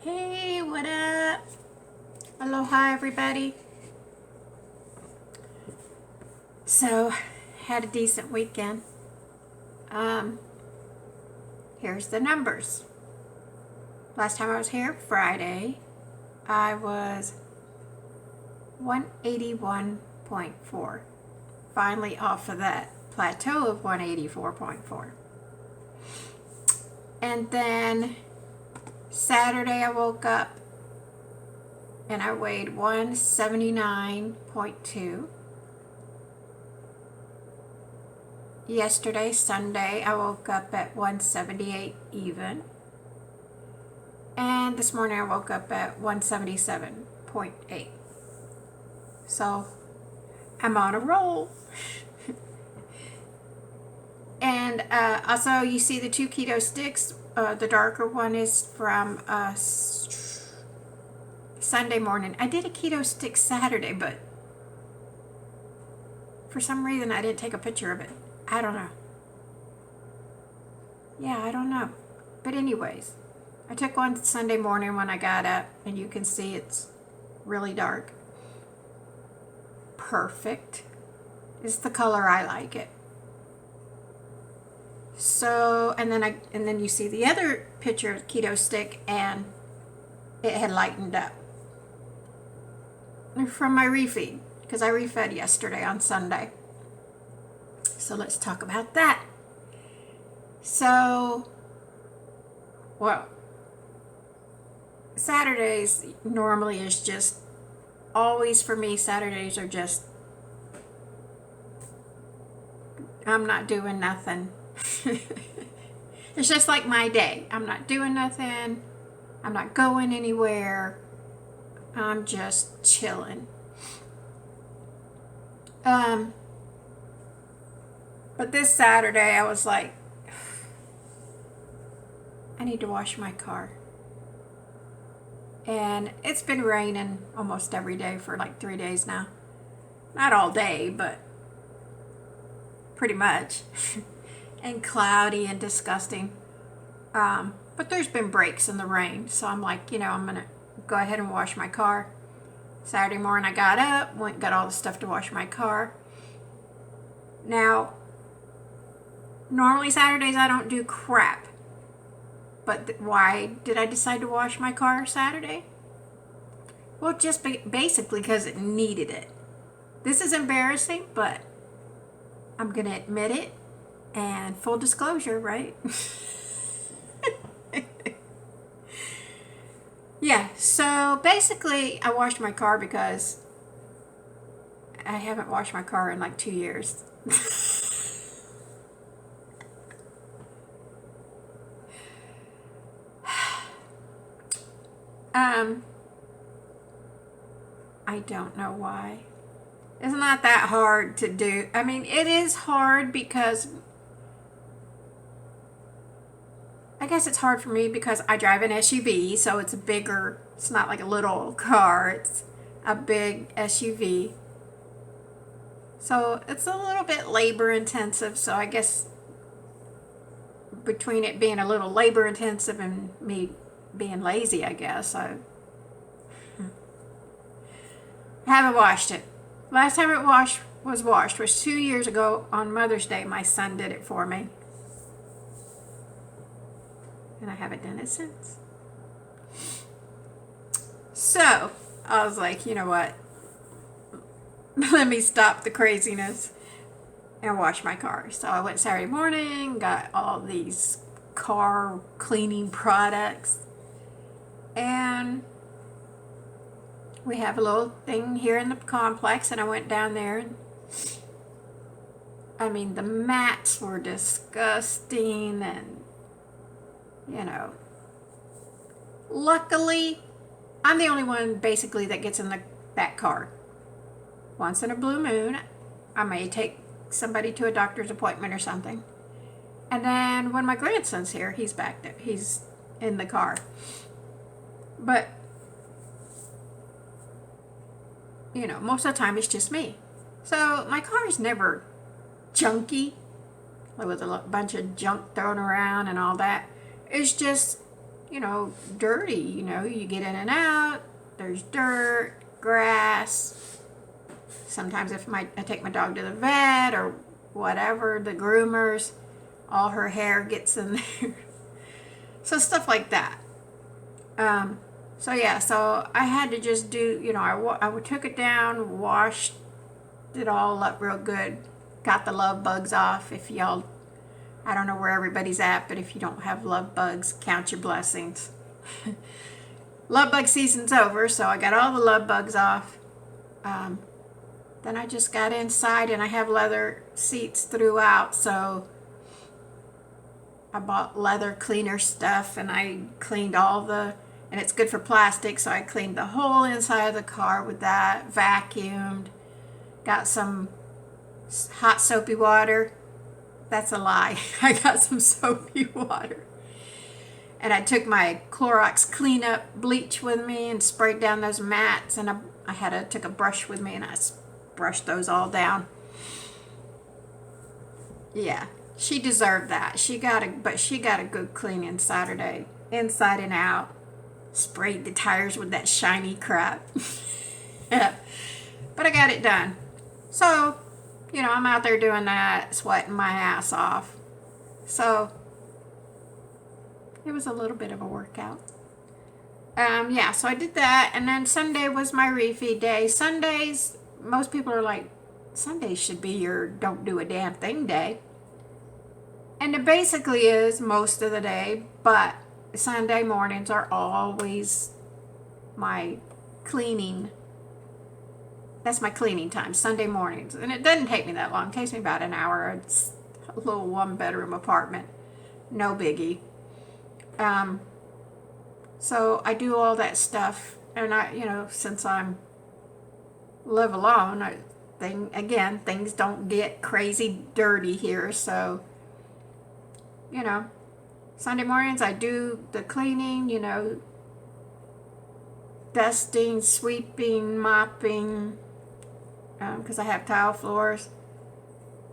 Hey, what up? Aloha, everybody. So, had a decent weekend. Um, Here's the numbers. Last time I was here, Friday, I was 181.4. Finally off of that plateau of 184.4. And then Saturday, I woke up and I weighed 179.2. Yesterday, Sunday, I woke up at 178 even. And this morning I woke up at 177.8. So I'm on a roll. And also, you see the 2 keto sticks. The darker one is from Sunday morning. I did a keto stick Saturday, but for some reason I didn't take a picture of it. I don't know. Yeah, I don't know. But anyways, I took one Sunday morning when I got up, and you can see it's really dark. Perfect. It's the color I like it. So, and then you see the other picture of keto stick, and it had lightened up from my refeed, because I refed yesterday on Sunday. So let's talk about that. So, well, Saturdays normally is just, always for me, Saturdays are just, I'm not doing nothing. It's just like my day. I'm not doing nothing. I'm not going anywhere. I'm just chilling. But this Saturday I was like, I need to wash my car. And it's been raining almost every day for like 3 days now. Not all day, but pretty much. And cloudy and disgusting. But there's been breaks in the rain. So I'm like, I'm going to go ahead and wash my car. Saturday morning I got up, went and got all the stuff to wash my car. Now, normally Saturdays I don't do crap. But why did I decide to wash my car Saturday? Well, just basically because it needed it. This is embarrassing, but I'm going to admit it. And full disclosure, right? Yeah, so basically I washed my car because I haven't washed my car in like 2 years. I don't know why. It's not that hard to do. I mean, it is hard because I guess it's hard for me because I drive an SUV, so it's bigger. It's not like a little car. It's a big SUV. So it's a little bit labor intensive. So I guess between it being a little labor intensive and me being lazy, I guess I haven't washed it. Last time it was washed was 2 years ago on Mother's Day. My son did it for me. And I haven't done it since. So, I was like, you know what? Let me stop the craziness and wash my car. So I went Saturday morning, got all these car cleaning products. And we have a little thing here in the complex, and I went down there, and I mean, the mats were disgusting, and luckily I'm the only one basically that gets in that car. Once in a blue moon I may take somebody to a doctor's appointment or something, and then when my grandson's here, he's back there, he's in the car. But most of the time it's just me. So my car is never junky, with a bunch of junk thrown around and all that. It's just dirty. You get in and out, there's dirt, grass. Sometimes if I take my dog to the vet or whatever, the groomers, all her hair gets in there. So stuff like that. So yeah, so I had to just do, I took it down, washed it all up real good, got the love bugs off. If y'all, I don't know where everybody's at, but if you don't have love bugs, count your blessings. Love bug season's over, so I got all the love bugs off. Then I just got inside, and I have leather seats throughout, so I bought leather cleaner stuff, and I cleaned and it's good for plastic, so I cleaned the whole inside of the car with that, vacuumed, got some hot soapy water. That's a lie. I got some soapy water. And I took my Clorox cleanup bleach with me and sprayed down those mats, and I took a brush with me, and I brushed those all down. Yeah, she deserved that. She got a good cleaning Saturday, inside and out. Sprayed the tires with that shiny crap. But I got it done. So, I'm out there doing that, sweating my ass off. So, it was a little bit of a workout. Yeah, so I did that, and then Sunday was my refeed day. Sundays, most people are like, Sundays should be your don't do a damn thing day. And it basically is most of the day, but Sunday mornings are always my cleaning. That's my cleaning time, Sunday mornings. And it doesn't take me that long. It takes me about an hour. It's a little one-bedroom apartment. No biggie. So I do all that stuff. And since I'm live alone, things don't get crazy dirty here. So, Sunday mornings I do the cleaning, dusting, sweeping, mopping, because I have tile floors,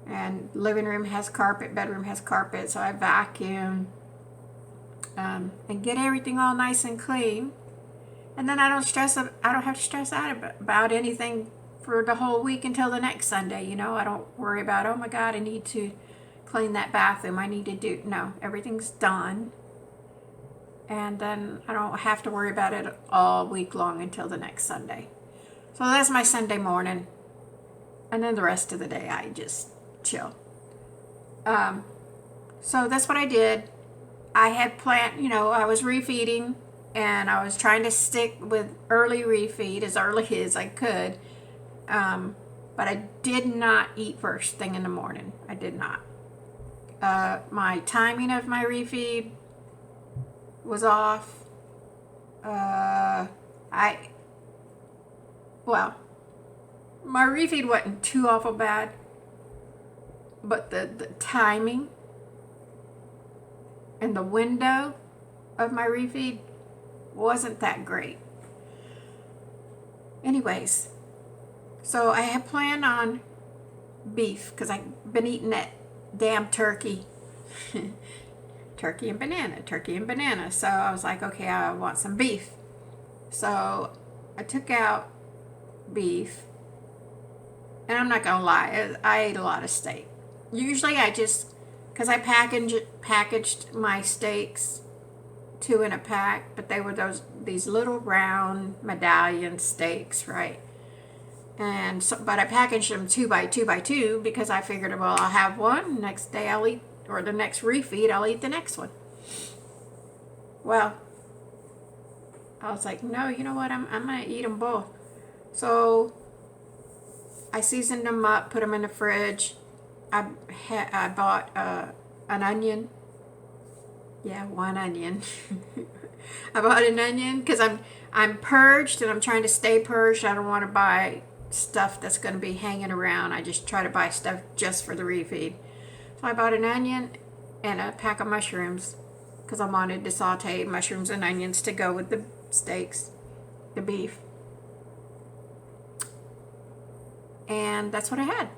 and living room has carpet, bedroom has carpet, so I vacuum, and get everything all nice and clean. And then I don't have to stress out about anything for the whole week until the next Sunday. I don't worry about, oh my God, I need to clean that bathroom. No, everything's done. And then I don't have to worry about it all week long until the next Sunday. So that's my Sunday morning. And then the rest of the day, I just chill. So that's what I did. I had planned, I was refeeding, and I was trying to stick with early refeed as early as I could. But I did not eat first thing in the morning. I did not. My timing of my refeed was off. My refeed wasn't too awful bad, but the timing and the window of my refeed wasn't that great. Anyways, so I had planned on beef because I've been eating that damn turkey. Turkey and banana. So I was like, okay, I want some beef. So I took out beef, and I'm not gonna lie, I ate a lot of steak. Usually because I packaged my steaks 2 in a pack, but they were these little round medallion steaks, right? And so, but I packaged them 2 by 2 by 2 because I figured, well, I'll have one, next day I'll eat, or the next refeed I'll eat the next one. Well, I was like, no, you know what, I'm gonna eat them both. So I seasoned them up, put them in the fridge. I bought an onion. Yeah, 1 onion. I bought an onion because I'm purged, and I'm trying to stay purged. I don't want to buy stuff that's going to be hanging around. I just try to buy stuff just for the refeed. So I bought an onion and a pack of mushrooms because I wanted to saute mushrooms and onions to go with the steaks, the beef. And that's what I had.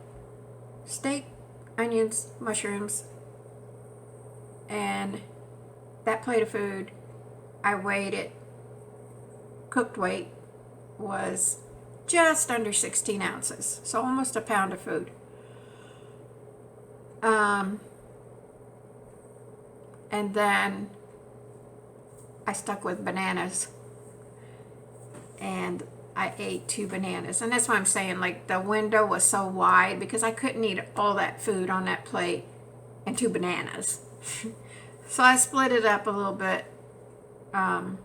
Steak, onions, mushrooms, and that plate of food I weighed it, cooked weight was just under 16 ounces, so almost a pound of food. And then I stuck with bananas, and I ate 2 bananas. And that's why I'm saying, like, the window was so wide because I couldn't eat all that food on that plate and 2 bananas. So I split it up a little bit. The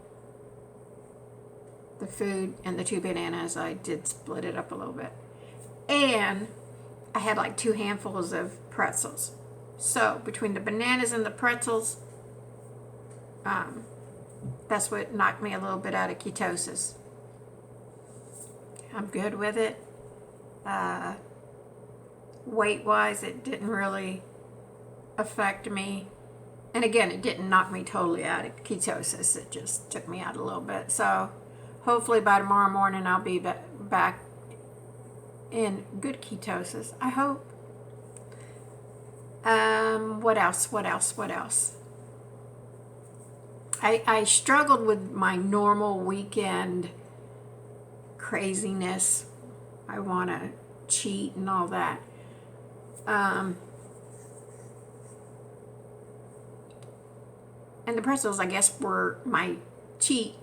food and the 2 bananas, I did split it up a little bit. And I had like 2 handfuls of pretzels. So between the bananas and the pretzels, that's what knocked me a little bit out of ketosis. I'm good with it. Weight-wise, it didn't really affect me. And again, it didn't knock me totally out of ketosis. It just took me out a little bit. So hopefully by tomorrow morning, I'll be back in good ketosis. I hope. What else? I struggled with my normal weekend craziness. I want to cheat and all that. And the pretzels, I guess, were my cheat,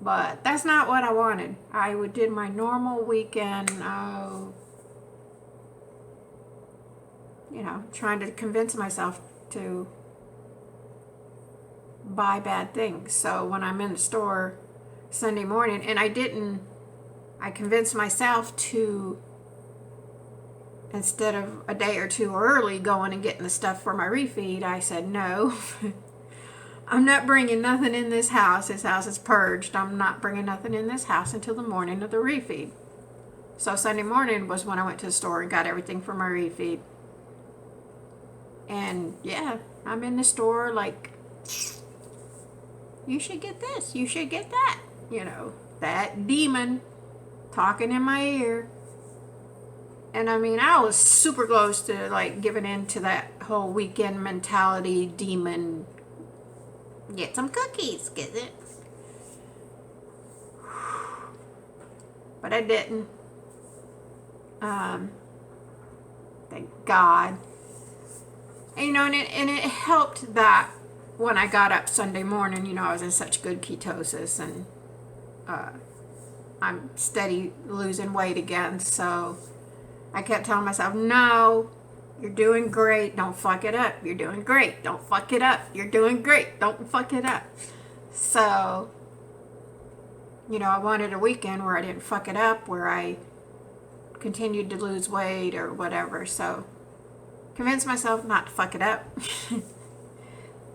but that's not what I wanted. I did my normal weekend, trying to convince myself to buy bad things. So when I'm in the store Sunday morning, and I convinced myself to, instead of a day or 2 early going and getting the stuff for my refeed, I said, no, I'm not bringing nothing in this house. This house is purged. I'm not bringing nothing in this house until the morning of the refeed. So Sunday morning was when I went to the store and got everything for my refeed. And yeah, I'm in the store like, you should get this, you should get that. That demon talking in my ear. And I mean, I was super close to like giving in to that whole weekend mentality demon. Get some cookies, get it? But I didn't. Thank God. And, and it helped that when I got up Sunday morning, I was in such good ketosis, and I'm steady losing weight again. So I kept telling myself, no, you're doing great. Don't fuck it up. You're doing great. Don't fuck it up. You're doing great. Don't fuck it up. So, I wanted a weekend where I didn't fuck it up, where I continued to lose weight or whatever. So, convinced myself not to fuck it up.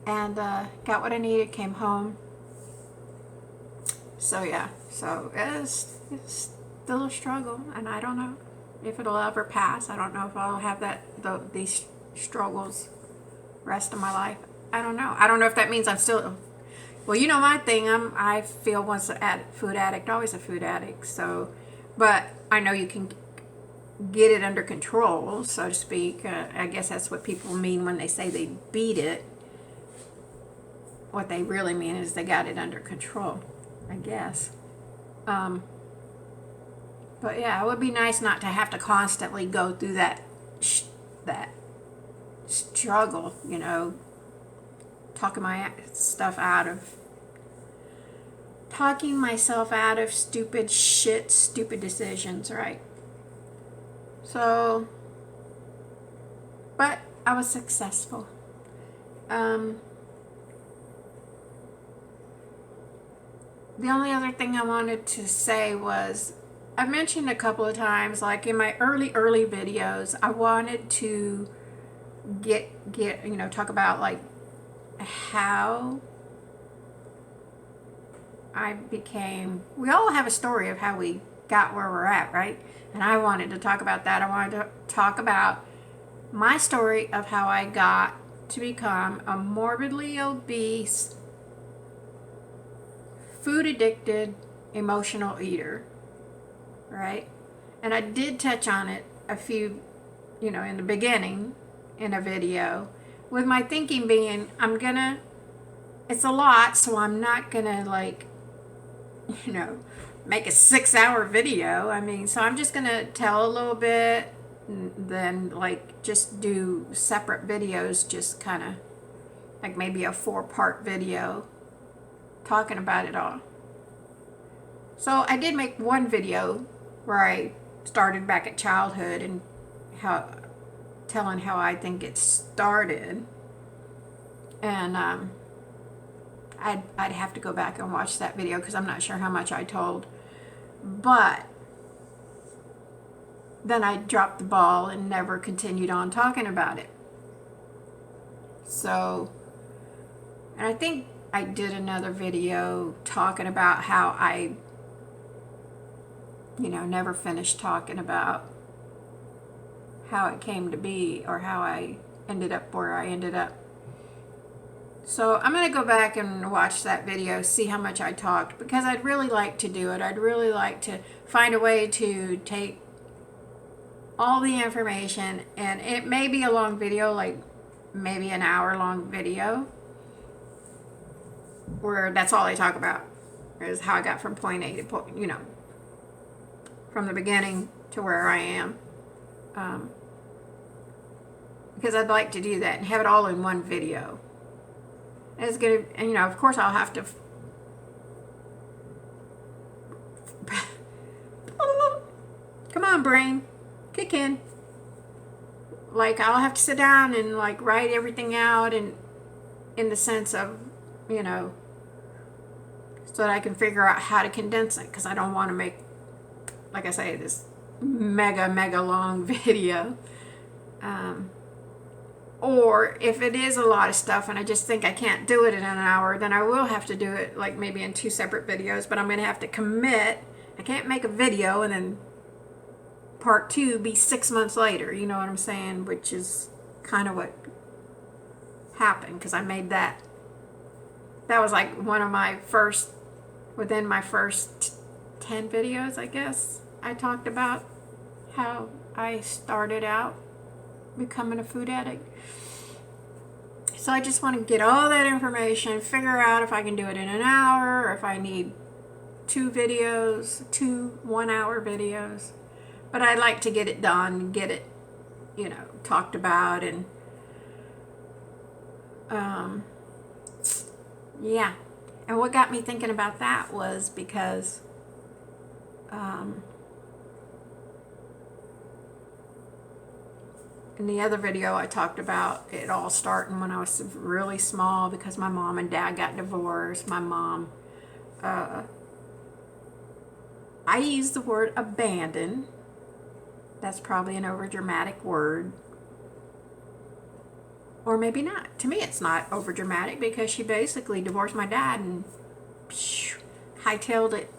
And got what I needed, came home. So, yeah. So, it's still a struggle, and I don't know if it'll ever pass. I don't know if I'll have these struggles rest of my life. I don't know. I don't know if that means I'm still. Well, my thing. I feel once a food addict, always a food addict. So, but I know you can get it under control, so to speak. I guess that's what people mean when they say they beat it. What they really mean is they got it under control, I guess. But yeah, it would be nice not to have to constantly go through that struggle, talking myself out of stupid decisions, right? So, but I was successful. The only other thing I wanted to say was, I've mentioned a couple of times, like in my early videos, I wanted to get talk about like how we all have a story of how we got where we're at, right? And I wanted to talk about that. I wanted to talk about my story of how I got to become a morbidly obese, food addicted, emotional eater, right? And I did touch on it a few, in the beginning in a video, with my thinking being, I'm gonna it's a lot, so I'm not gonna like, you know, make a 6 hour video. I mean, so I'm just gonna tell a little bit, and then like just do separate videos, just kind of like maybe a 4-part video talking about it all. So I did make one video where I started back at childhood and how telling how I think it started, and I'd have to go back and watch that video because I'm not sure how much I told, but then I dropped the ball and never continued on talking about it. So, and I think I did another video talking about how I, never finished talking about how it came to be or how I ended up where I ended up. So I'm going to go back and watch that video, see how much I talked, because I'd really like to do it. I'd really like to find a way to take all the information, and it may be a long video, like maybe an hour long video, where that's all I talk about is how I got from point A to point, from the beginning to where I am. Because I'd like to do that and have it all in one video. And it's gonna, and of course, I'll have to. Come on, brain, kick in. Like, I'll have to sit down and like write everything out, and in the sense of, so that I can figure out how to condense it, because I don't want to make, like I say, this mega long video. Or if it is a lot of stuff and I just think I can't do it in an hour, then I will have to do it like maybe in 2 separate videos, but I'm going to have to commit. I can't make a video and then part 2 be 6 months later, you know what I'm saying? Which is kind of what happened, because I made that. That was like one of my first, within my first 10 videos, I guess, I talked about how I started out becoming a food addict. So I just want to get all that information, figure out if I can do it in an hour, or if I need 2 videos, 2 1-hour videos. But I'd like to get it done, get it, talked about, and yeah. And what got me thinking about that was because in the other video I talked about it all starting when I was really small, because my mom and dad got divorced. My mom, I use the word abandon. That's probably an overdramatic word. Or maybe not. To me it's not overdramatic, because she basically divorced my dad and hightailed it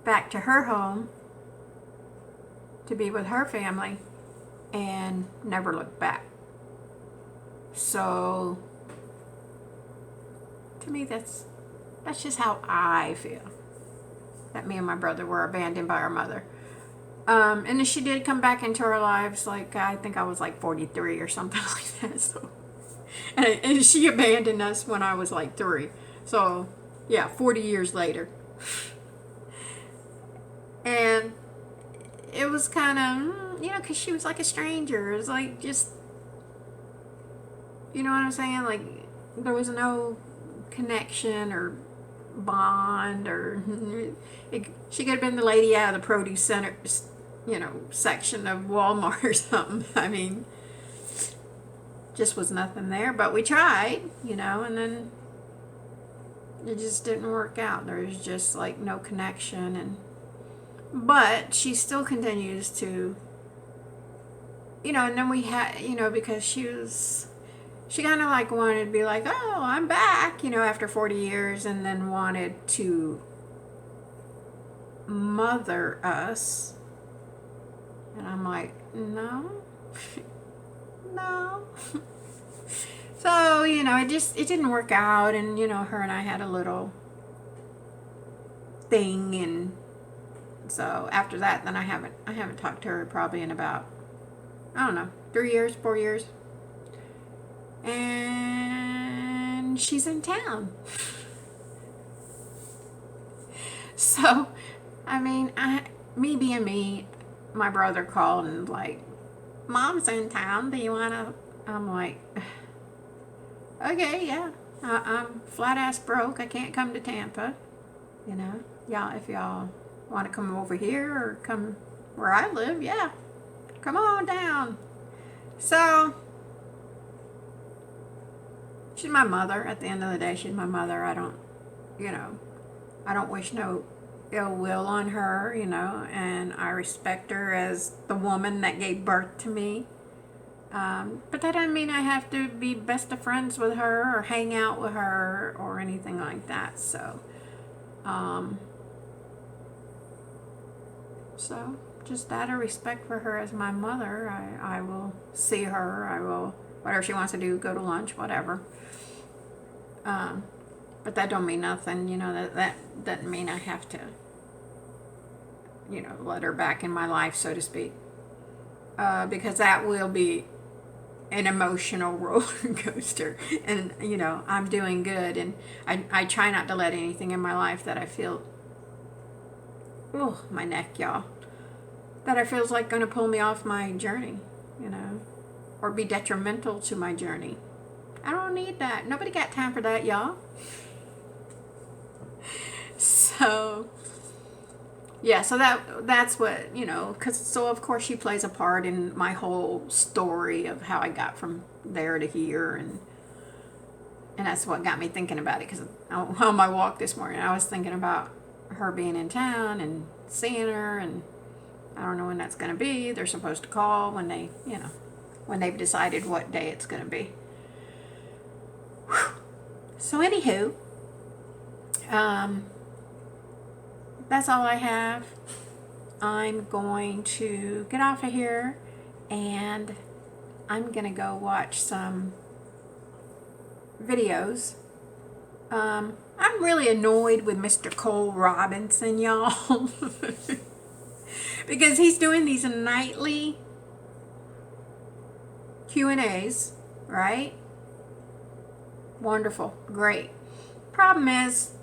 back to her home to be with her family, and never looked back. So to me that's just how I feel, that me and my brother were abandoned by our mother. And then she did come back into our lives, like I think I was like 43 or something like that. So and she abandoned us when I was like 3. So yeah, 40 years later. And it was kind of, because she was like a stranger. It was like just, you know what I'm saying? Like, there was no connection or bond, or she could have been the lady out of the produce center, section of Walmart or something. I mean, just was nothing there. But we tried, and then it just didn't work out. There was just like no connection, but she still continues to, and then we had, because she kind of like wanted to be like, oh, I'm back, after 40 years, and then wanted to mother us. And I'm like, no, no. So, it didn't work out, and, her and I had a little thing, and so after that, then I haven't talked to her probably in about, I don't know, 3 years, 4 years. And and she's in town. So, I mean, me being me, my brother called and like, Mom's in town. Do you want to? I'm like, okay, yeah. I'm flat ass broke. I can't come to Tampa. You know, y'all, if y'all want to come over here or come where I live, yeah, come on down. So, she's my mother. At the end of the day, she's my mother. You know, I don't wish no ill will on her, you know, and I respect her as the woman that gave birth to me. But that doesn't mean I have to be best of friends with her or hang out with her or anything like that. Um, so just out of respect for her as my mother, I will see her. I will, whatever she wants to do, go to lunch, whatever. But that don't mean nothing, you know, that doesn't mean I have to, you know, let her back in my life, so to speak. Because that will be an emotional roller coaster. And, you know, I'm doing good. And I try not to let anything in my life that I feel, oh, my neck, y'all, that I feel is like going to pull me off my journey, you know, or be detrimental to my journey. I don't need that. Nobody got time for that, y'all. So, yeah, so that's what, you know, so of course she plays a part in my whole story of how I got from there to here, and that's what got me thinking about it, because on my walk this morning I was thinking about her being in town and seeing her, and I don't know when that's going to be. They're supposed to call when they, you know, when they've decided what day it's going to be. Whew. So anywho, that's all I have. I'm going to get off of here and I'm going to go watch some videos. I'm really annoyed with Mr. Cole Robinson, y'all. Because he's doing these nightly Q&As, right? Wonderful. Great. Problem is,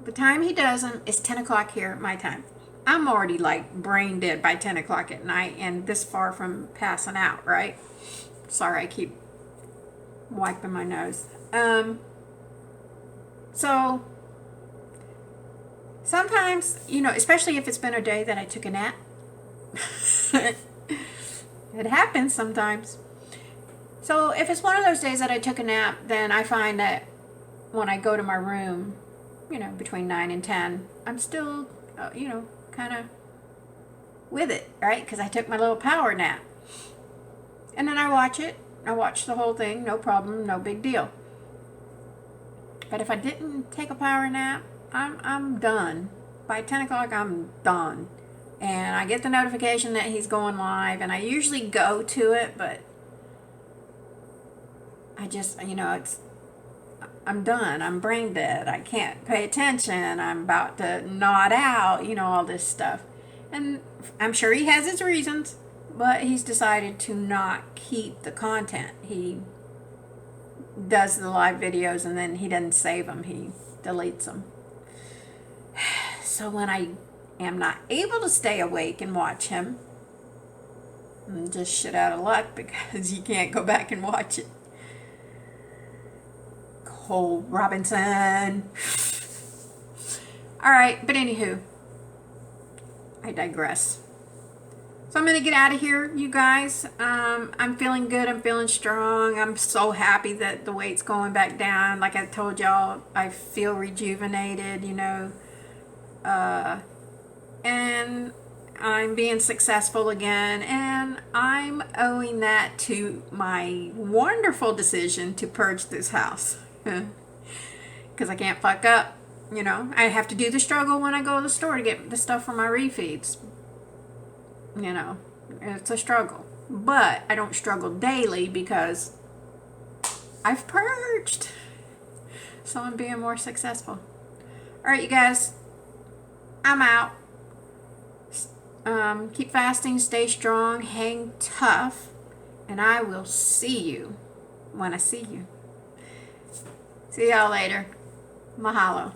the time he does them is 10 o'clock here, my time. I'm already like brain dead by 10 o'clock at night and this far from passing out, right? Sorry, I keep wiping my nose. So, sometimes, you know, especially if it's been a day that I took a nap. It happens sometimes. So, if it's one of those days that I took a nap, then I find that when I go to my room, you know, between 9 and 10, I'm still, you know, kind of with it, right? Because I took my little power nap. And then I watch it. I watch the whole thing, no problem, no big deal. But if I didn't take a power nap, I'm done. By 10 o'clock, I'm done. And I get the notification that he's going live, and I usually go to it, but I just, you know, I'm done. I'm brain dead. I can't pay attention. I'm about to nod out, you know, all this stuff. And I'm sure he has his reasons, but he's decided to not keep the content. He does the live videos and then he doesn't save them. He deletes them. So when I am not able to stay awake and watch him, I'm just shit out of luck because you can't go back and watch it. Cole Robinson. All right, but anywho, I digress. So I'm going to get out of here, you guys. I'm feeling good. I'm feeling strong. I'm so happy that the weight's going back down. Like I told y'all, I feel rejuvenated, you know. And I'm being successful again. And I'm owing that to my wonderful decision to purge this house. Because I can't fuck up, you know. I have to do the struggle when I go to the store to get the stuff for my refeeds. You know, it's a struggle. But I don't struggle daily because I've purged. So I'm being more successful. All right, you guys. I'm out. Keep fasting, stay strong, hang tough, and I will see you want to see you. See y'all later. Mahalo.